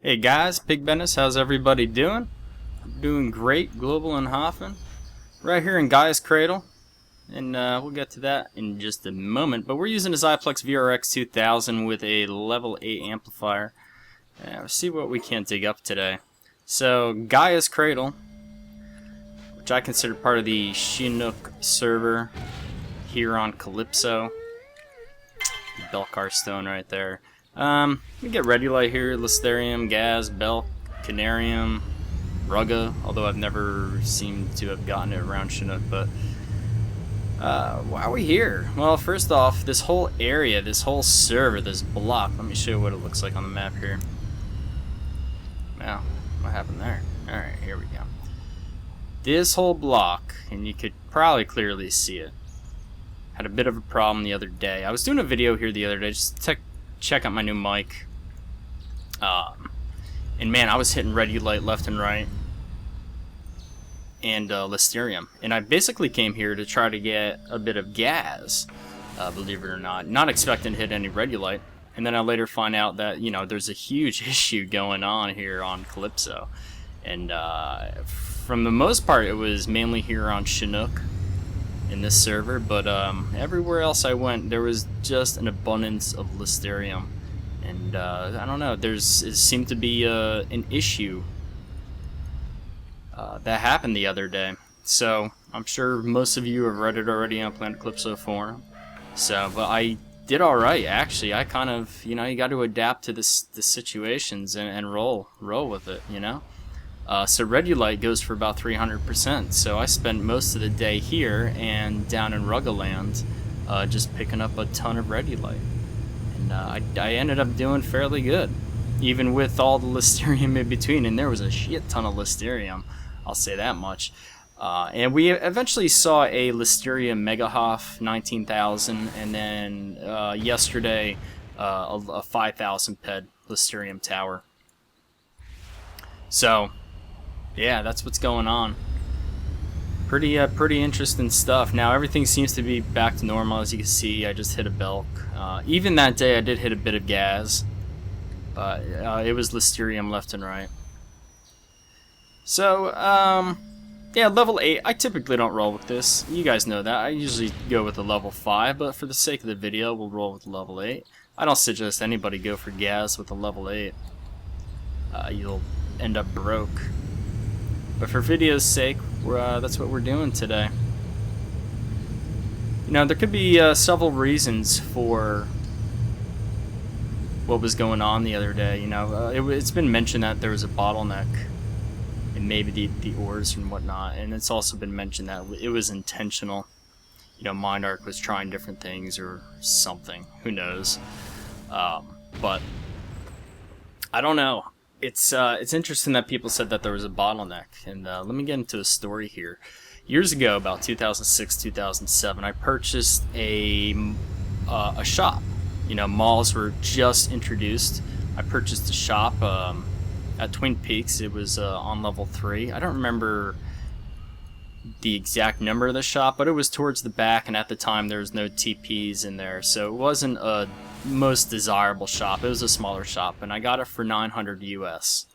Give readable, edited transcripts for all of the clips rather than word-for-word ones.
Hey guys, Pigbenis, how's everybody doing? Doing great, Global and Hoffman. Right here in Gaia's Cradle. And we'll get to that in just a moment. But we're using a Xyplex VRX 2000 with a level 8 amplifier. Let's see what we can dig up today. So, Gaia's Cradle, which I consider part of the Shinook server here on Calypso. Belcar Stone right there. We get Ready Light here, Lysterium, Gaz, Belk, Canarium, Rugga, although I've never seemed to have gotten it around Shinook, but why are we here? Well, first off, this whole area, this whole server, this block, let me show you what it looks like on the map here. Wow, what happened there? Alright, here we go. This whole block, and you could probably clearly see it, had a bit of a problem the other day. I was doing a video here the other day just to check out my new mic. And man, I was hitting Ready Light left and right. And Lysterium. And I basically came here to try to get a bit of gas, believe it or not. Not expecting to hit any Ready Light. And then I later find out that, you know, there's a huge issue going on here on Calypso. And from the most part, it was mainly here on Shinook in this server, but everywhere else I went, there was just an abundance of Lysterium, and I don't know. It seemed to be an issue that happened the other day. So I'm sure most of you have read it already on Planet Calypso forum. So, but I did all right actually. I kind of, you know, you got to adapt to the situations and roll with it, you know. So Ready Light goes for about 300%, so I spent most of the day here and down in Ruggaland just picking up a ton of Ready Light. And I ended up doing fairly good, even with all the Lysterium in between, and there was a shit ton of Lysterium, I'll say that much. And we eventually saw a Lysterium Megahoff 19,000, and then yesterday a 5,000 ped Lysterium Tower. So yeah, that's what's going on. Pretty interesting stuff. Now everything seems to be back to normal. As you can see, I just hit a Belk. Even that day, I did hit a bit of Gaz, but it was Lysterium left and right. So yeah, level 8. I typically don't roll with this. You guys know that. I usually go with a level 5, but for the sake of the video, we'll roll with level 8. I don't suggest anybody go for Gaz with a level 8. You'll end up broke. But for video's sake, that's what we're doing today. You know, there could be several reasons for what was going on the other day. You know, it's been mentioned that there was a bottleneck in maybe the ores and whatnot, and it's also been mentioned that it was intentional. You know, MindArc was trying different things or something. Who knows? But I don't know. It's interesting that people said that there was a bottleneck, and let me get into a story here. Years ago, about 2006, 2007, I purchased a shop. You know, malls were just introduced. I purchased a shop at Twin Peaks. It was on level 3. I don't remember the exact number of the shop, but it was towards the back, and at the time there was no TPs in there, so it wasn't a most desirable shop. It was a smaller shop, and I got it for 900 US.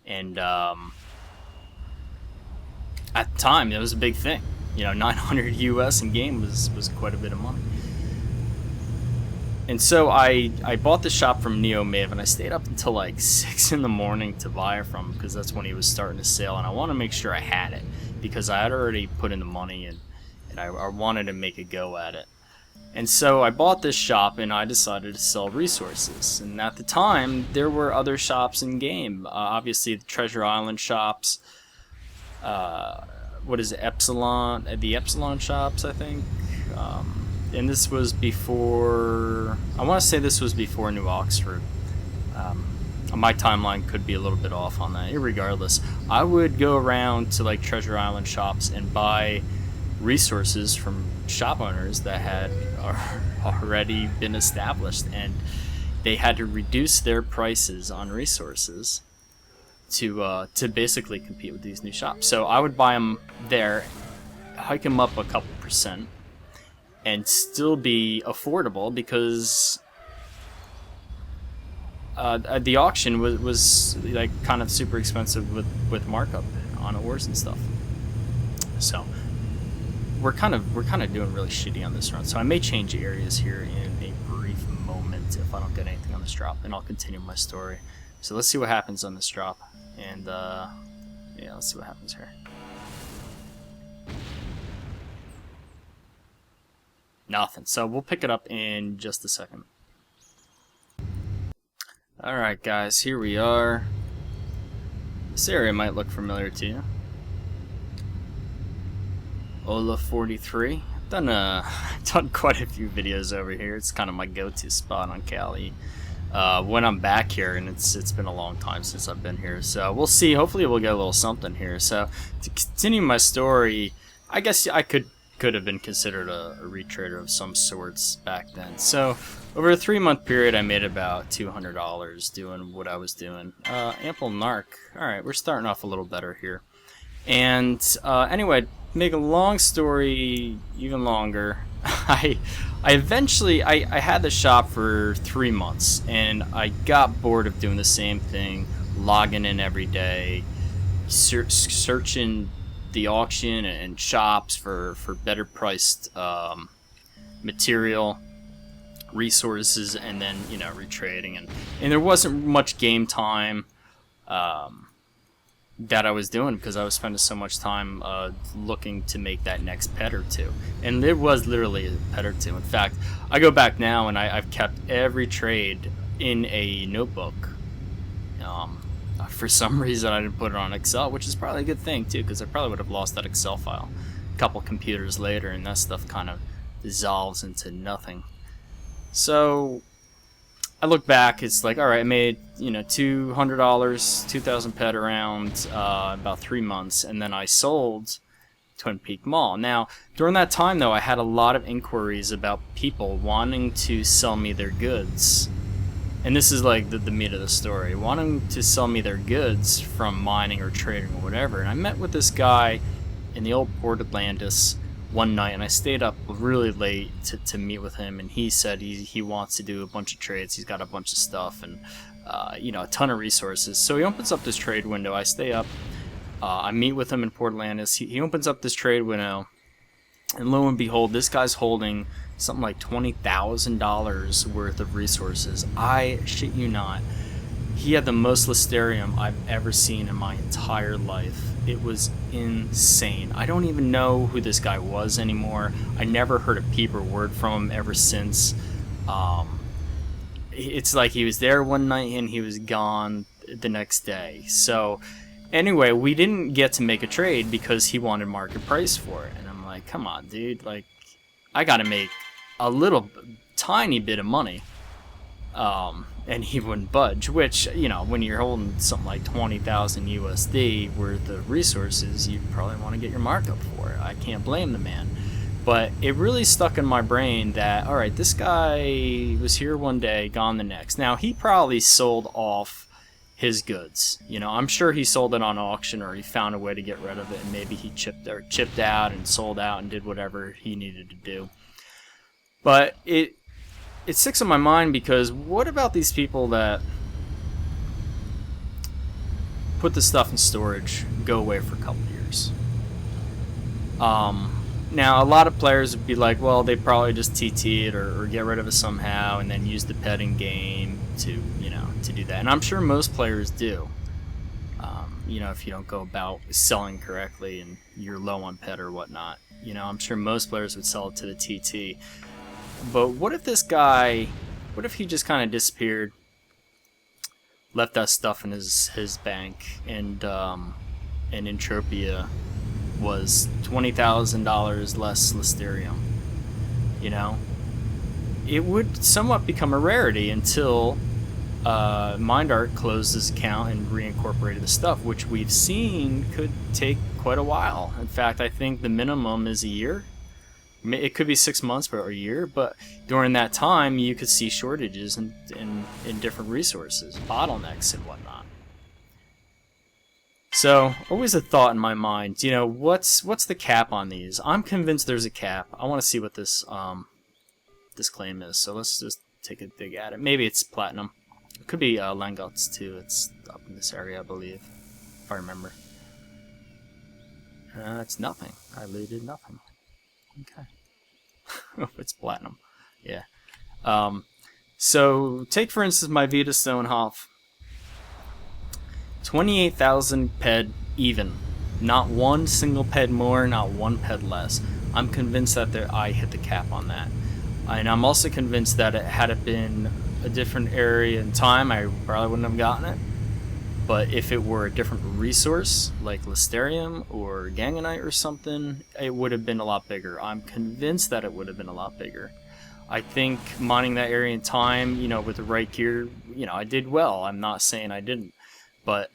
And at the time, it was a big thing. You know, 900 US in game was quite a bit of money. And so I bought the shop from Neo Maeve, and I stayed up until like 6 in the morning to buy it from him, because that's when he was starting to sale, and I want to make sure I had it, because I had already put in the money, and I wanted to make a go at it. And so I bought this shop, and I decided to sell resources. And at the time, there were other shops in game. Obviously, the Treasure Island shops. What is it? Epsilon? The Epsilon shops, I think. And this was before. I want to say this was before New Oxford. My timeline could be a little bit off on that. Irregardless, I would go around to like Treasure Island shops and buy resources from shop owners that had already been established, and they had to reduce their prices on resources to basically compete with these new shops. So I would buy them there, hike them up a couple %, and still be affordable, because the auction was like kind of super expensive with markup on ores and stuff. So we're kind of doing really shitty on this run. So I may change areas here in a brief moment if I don't get anything on this drop, and I'll continue my story. So let's see what happens on this drop, and yeah, let's see what happens here. Nothing. So we'll pick it up in just a second. Alright guys, here we are. This area might look familiar to you. Ola 43. I've done quite a few videos over here. It's kind of my go-to spot on Cali when I'm back here, and it's been a long time since I've been here. So we'll see. Hopefully we'll get a little something here. So to continue my story, I guess I could have been considered a retrader of some sorts back then. So over a 3-month period, I made about $200 doing what I was doing. Ample narc. Alright, we're starting off a little better here. And anyway, make a long story even longer, I eventually had the shop for 3 months, and I got bored of doing the same thing, logging in every day, searching the auction and shops for better priced material, resources, and then, you know, retrading, and there wasn't much game time that I was doing because I was spending so much time looking to make that next pet or two, and there was literally a pet or two. In fact, I go back now and I've kept every trade in a notebook. For some reason I didn't put it on Excel, which is probably a good thing too, because I probably would have lost that Excel file a couple computers later, and that stuff kind of dissolves into nothing. So I look back, it's like, alright, I made, you know, $200, 2,000 pet around about 3 months, and then I sold Twin Peak Mall. Now, during that time though, I had a lot of inquiries about people wanting to sell me their goods. And this is like the meat of the story, wanting to sell me their goods from mining or trading or whatever. And I met with this guy in the old Port Atlantis one night, and I stayed up really late to meet with him, and he said he wants to do a bunch of trades. He's got a bunch of stuff and you know, a ton of resources. So he opens up this trade window. I stay up, I meet with him in Port Atlantis. He opens up this trade window, and lo and behold, this guy's holding something like $20,000 worth of resources. I shit you not. He had the most Lysterium I've ever seen in my entire life. It was insane. I don't even know who this guy was anymore. I never heard a peep or word from him ever since. It's like he was there one night and he was gone the next day. So anyway, we didn't get to make a trade because he wanted market price for it. And I'm like, come on, dude. Like, I gotta make a little tiny bit of money. And he wouldn't budge, which, you know, when you're holding something like 20,000 USD worth of resources, you probably want to get your markup for it. I can't blame the man. But it really stuck in my brain that, alright, this guy was here one day, gone the next. Now, he probably sold off his goods. You know, I'm sure he sold it on auction, or he found a way to get rid of it, and maybe he chipped out and sold out and did whatever he needed to do. But it sticks in my mind because what about these people that put the stuff in storage, go away for a couple years? Now, a lot of players would be like, well, they probably just TT it or get rid of it somehow and then use the petting game to, you know, to do that. And I'm sure most players do. You know, if you don't go about selling correctly and you're low on pet or whatnot. You know, I'm sure most players would sell it to the TT. But what if this guy, what if he just kind of disappeared, left that stuff in his bank, and Entropia was $20,000 less Lysterium? You know, it would somewhat become a rarity until MindArt closed his account and reincorporated the stuff, which we've seen could take quite a while. In fact, I think the minimum is a year. It could be 6 months or a year, but during that time you could see shortages in different resources, bottlenecks and whatnot. So, always a thought in my mind, you know, what's the cap on these? I'm convinced there's a cap. I want to see what this this claim is, so let's just take a dig at it. Maybe it's platinum. Could be Langots too. It's up in this area, I believe, if I remember. It's nothing. I looted nothing. Okay. Oh, it's platinum. Yeah. So take for instance my Vita Stonehoff. 28,000 ped even. Not one single ped more, not one ped less. I'm convinced that I hit the cap on that. And I'm also convinced that had it been a different area and time, I probably wouldn't have gotten it. But if it were a different resource, like Lysterium or Gangonite or something, it would have been a lot bigger. I'm convinced that it would have been a lot bigger. I think mining that area in time, with the right gear, I did well. I'm not saying I didn't. But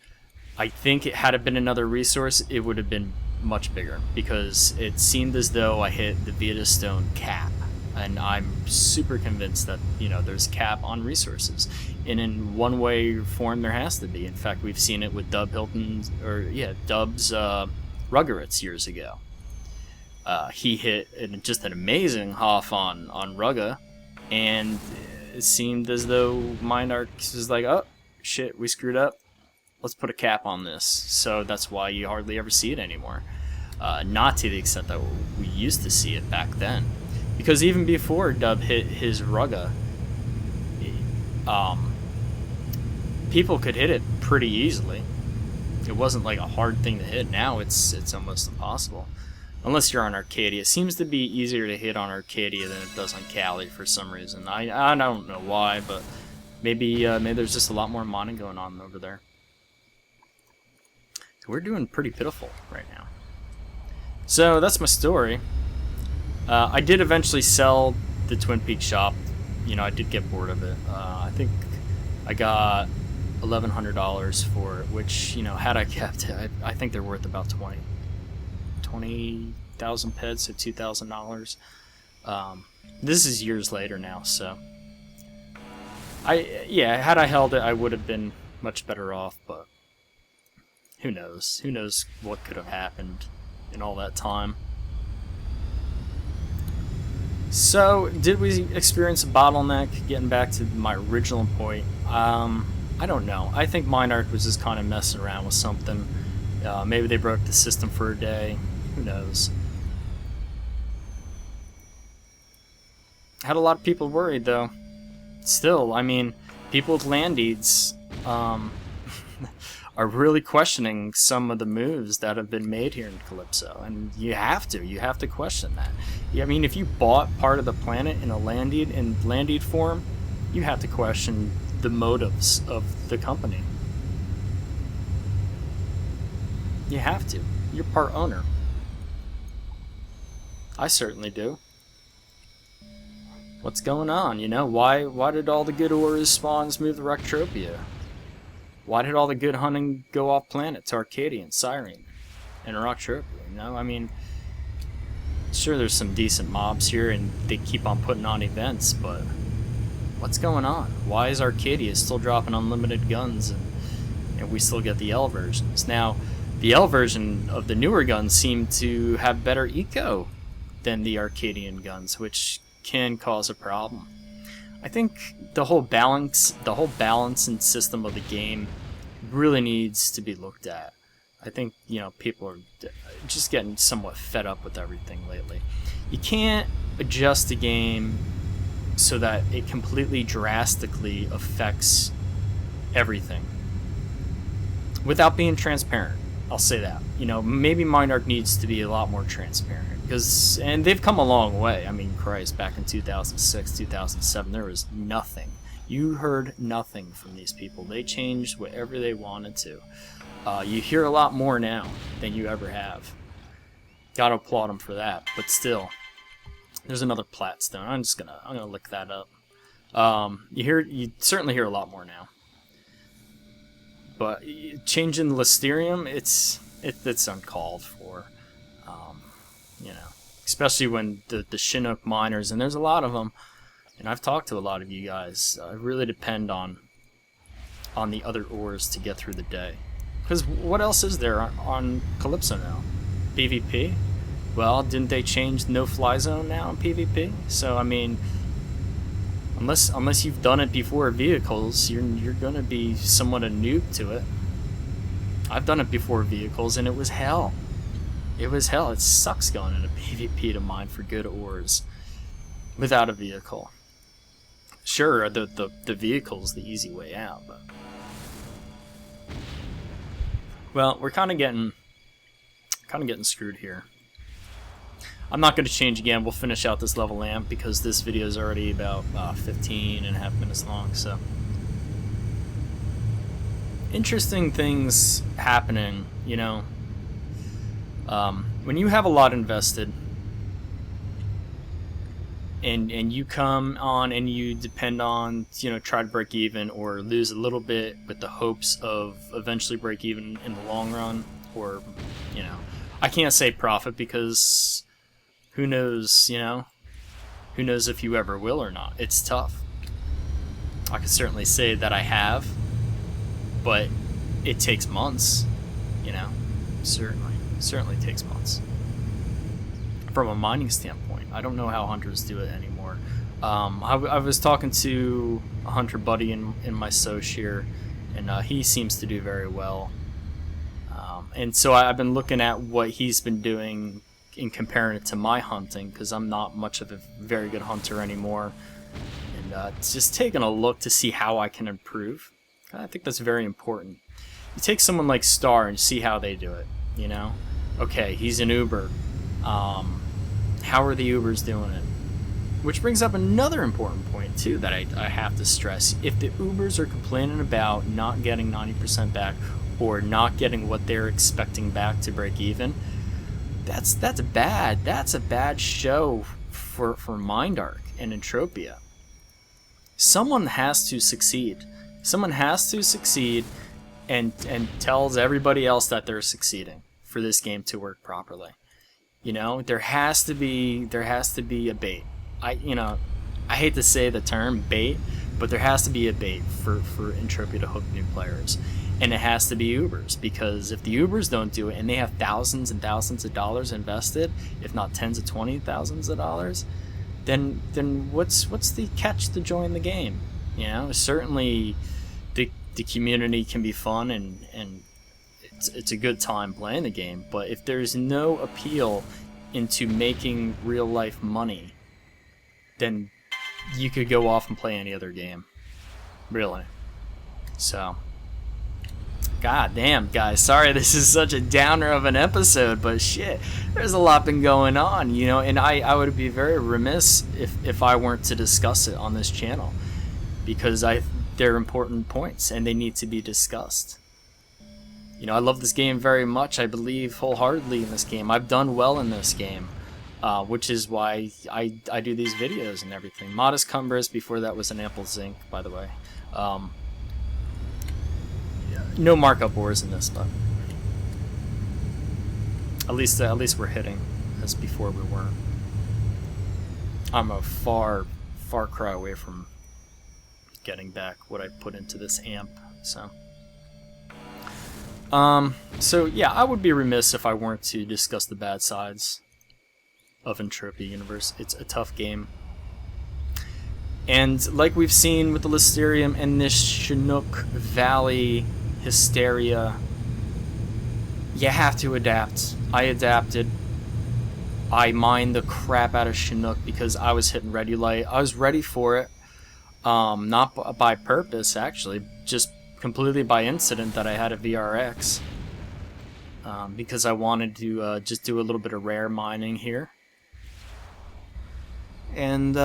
I think had it been another resource, it would have been much bigger. Because it seemed as though I hit the Vita Stone cap. And I'm super convinced that, there's a cap on resources. And in one way or form, there has to be. In fact, we've seen it with Dub's Ruggerets years ago. He hit just an amazing Hoff on Rugga, and it seemed as though Minarch was like, oh, shit, we screwed up. Let's put a cap on this. So that's why you hardly ever see it anymore. Not to the extent that we used to see it back then. Because even before Dub hit his Rugga, people could hit it pretty easily. It wasn't like a hard thing to hit. Now it's almost impossible. Unless you're on Arcadia. It seems to be easier to hit on Arcadia than it does on Cali for some reason. I don't know why, but maybe there's just a lot more mining going on over there. We're doing pretty pitiful right now. So that's my story. I did eventually sell the Twin Peaks shop. I did get bored of it. I think I got $1,100 for it, which, had I kept it, I think they're worth about 20,000 peds, so $2,000. This is years later now, so had I held it, I would have been much better off, but who knows? Who knows what could have happened in all that time. So, did we experience a bottleneck? Getting back to my original point, I don't know. I think Minarch was just kind of messing around with something. Maybe they broke the system for a day. Who knows? Had a lot of people worried, though. Still, I mean, people with land deeds are really questioning some of the moves that have been made here in Calypso, and you have to question that. I mean, if you bought part of the planet in a land deed form, you have to question the motives of the company. You have to. You're part owner. I certainly do. What's going on? Why did all the good ores spawns move to Retrading? Why did all the good hunting go off planet to Arcadia and Cyrene and Retrading? I mean, sure, there's some decent mobs here and they keep on putting on events, but what's going on? Why is Arcadia still dropping unlimited guns and we still get the L versions? Now, the L version of the newer guns seem to have better eco than the Arcadian guns, which can cause a problem. I think the whole balance and system of the game really needs to be looked at. I think, people are just getting somewhat fed up with everything lately. You can't adjust the game so that it completely drastically affects everything without being transparent. I'll say that. Maybe Minarch needs to be a lot more transparent. And they've come a long way. I mean, Christ, back in 2006, 2007, there was nothing. You heard nothing from these people. They changed whatever they wanted to. You hear a lot more now than you ever have. Gotta applaud them for that. But still, there's another Platstone. I'm gonna look that up. You certainly hear a lot more now. But changing Lysterium, it's uncalled for. Especially when the Shinook miners, and there's a lot of them, and I've talked to a lot of you guys, really depend on the other ores to get through the day. Because what else is there on Calypso now? PvP? Well, didn't they change no-fly zone now in PvP? So, I mean, Unless you've done it before vehicles, you're gonna be somewhat a noob to it. I've done it before vehicles, and it was hell. It was hell. It sucks going into PvP to mine for good ores without a vehicle. Sure, the vehicle's the easy way out, but well, we're kind of getting screwed here. I'm not going to change again. We'll finish out this level amp because this video is already about 15 and a half minutes long. So interesting things happening, you know. When you have a lot invested and you come on and you depend on, you know, try to break even or lose a little bit with the hopes of eventually break even in the long run, or, you know, I can't say profit because who knows, you know, who knows if you ever will or not. It's tough. I can certainly say that I have, but it takes months, you know, certainly takes months. From a mining standpoint, I don't know how hunters do it anymore. I was talking to a hunter buddy in my soch here, and he seems to do very well. And so I've been looking at what he's been doing and comparing it to my hunting, because I'm not much of a very good hunter anymore. And just taking a look to see how I can improve. I think that's very important. You take someone like Star and see how they do it, you know? Okay, he's an Uber. How are the Ubers doing it? Which brings up another important point, too, that I have to stress. If the Ubers are complaining about not getting 90% back or not getting what they're expecting back to break even, that's bad. That's a bad show for Mindark and Entropia. Someone has to succeed. Someone has to succeed and tells everybody else that they're succeeding for this game to work properly. You know, there has to be a bait. I hate to say the term bait, but there has to be a bait for Entropia to hook new players. And it has to be Ubers, because if the Ubers don't do it and they have thousands and thousands of dollars invested, if not tens of $20,000s of dollars, then what's the catch to join the game? You know, certainly the community can be fun and it's a good time playing the game, but if there's no appeal into making real life money, then you could go off and play any other game, really. So, god damn, guys, sorry this is such a downer of an episode, but shit, there's a lot been going on, you know, and I would be very remiss if I weren't to discuss it on this channel, because they're important points and they need to be discussed. You know, I love this game very much. I believe wholeheartedly in this game. I've done well in this game, which is why I do these videos and everything. Modest Cumbers, before that was an Ample Zinc, by the way. No markup ores in this, but at least we're hitting, as before we weren't. I'm a far cry away from getting back what I put into this amp, so... So yeah, I would be remiss if I weren't to discuss the bad sides of Entropia Universe. It's a tough game. And like we've seen with the Lysterium and this Shinook Valley hysteria, you have to adapt. I adapted. I mined the crap out of Shinook because I was hitting ready light. I was ready for it. Not by purpose, actually, just completely by incident that I had a VRX, because I wanted to just do a little bit of rare mining here. And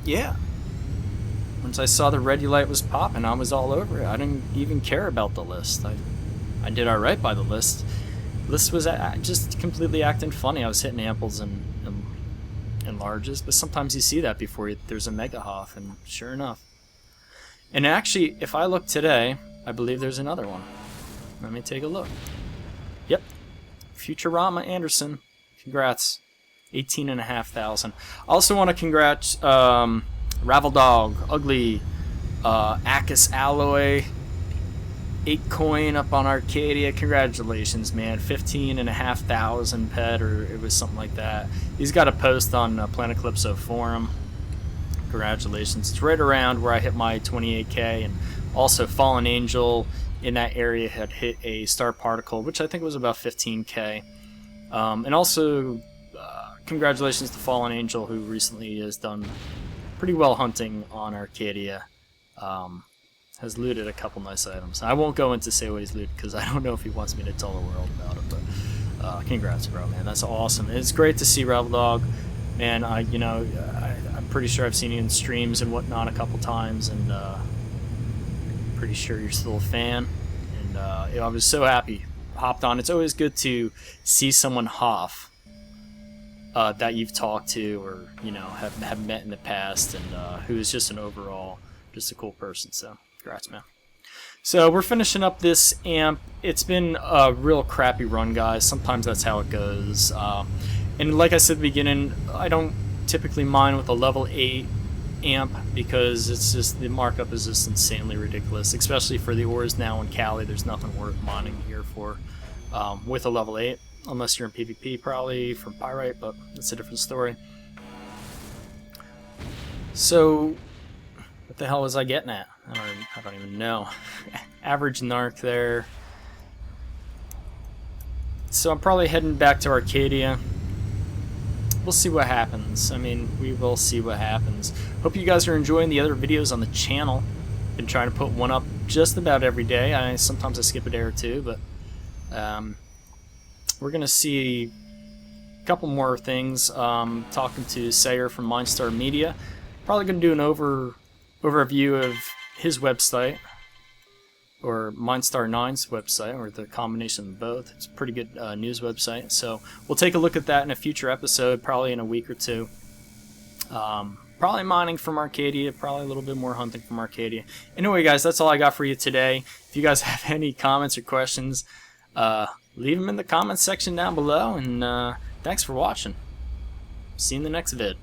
yeah, once I saw the ready light was popping, I was all over it. I didn't even care about the list. I did alright by the list. List was just completely acting funny. I was hitting amples and larges, but sometimes you see that before there's a Mega Hoff, and sure enough. And actually, if I look today, I believe there's another one. Let me take a look. Yep. Futurama Anderson. Congrats. 18,500. I also want to congrats Ravel Dog, Ugly, Akis Alloy, 8 coin up on Arcadia. Congratulations, man. 15,500 pet, or it was something like that. He's got a post on Planet Calypso forum. congratulations. It's right around where I hit my 28k, and also Fallen Angel in that area had hit a star particle, which I think was about 15k. And also, congratulations to Fallen Angel, who recently has done pretty well hunting on Arcadia. Has looted a couple nice items. I won't go into say what he's looted because I don't know if he wants me to tell the world about it, but congrats, bro, man. That's awesome. It's great to see Rebel Dog, man. I'm pretty sure I've seen you in streams and whatnot a couple times, and pretty sure you're still a fan. And I was so happy. Hopped on. It's always good to see someone Hoff that you've talked to or have met in the past, and who is just an overall just a cool person. So congrats, man. So we're finishing up this amp. It's been a real crappy run, guys. Sometimes that's how it goes. And like I said at the beginning, I don't typically mine with a level 8 amp because it's just the markup is just insanely ridiculous, especially for the ores now in Cali. There's nothing worth mining here for with a level 8, unless you're in PvP probably from Pyrite, but that's a different story. So what the hell was I getting at? I don't even know. Average narc there. So I'm probably heading back to Arcadia. We'll see what happens. I mean, we will see what happens. Hope you guys are enjoying the other videos on the channel. Been trying to put one up just about every day. Sometimes I skip a day or two, but we're gonna see a couple more things. Talking to Sayer from Mindstar Media. Probably gonna do an overview of his website, or Mindstar 9's website, or the combination of both. It's a pretty good news website, so we'll take a look at that in a future episode, probably in a week or two. Probably mining from Arcadia, probably a little bit more hunting from Arcadia. Anyway, guys, that's all I got for you today. If you guys have any comments or questions, leave them in the comments section down below, and thanks for watching. See you in the next vid.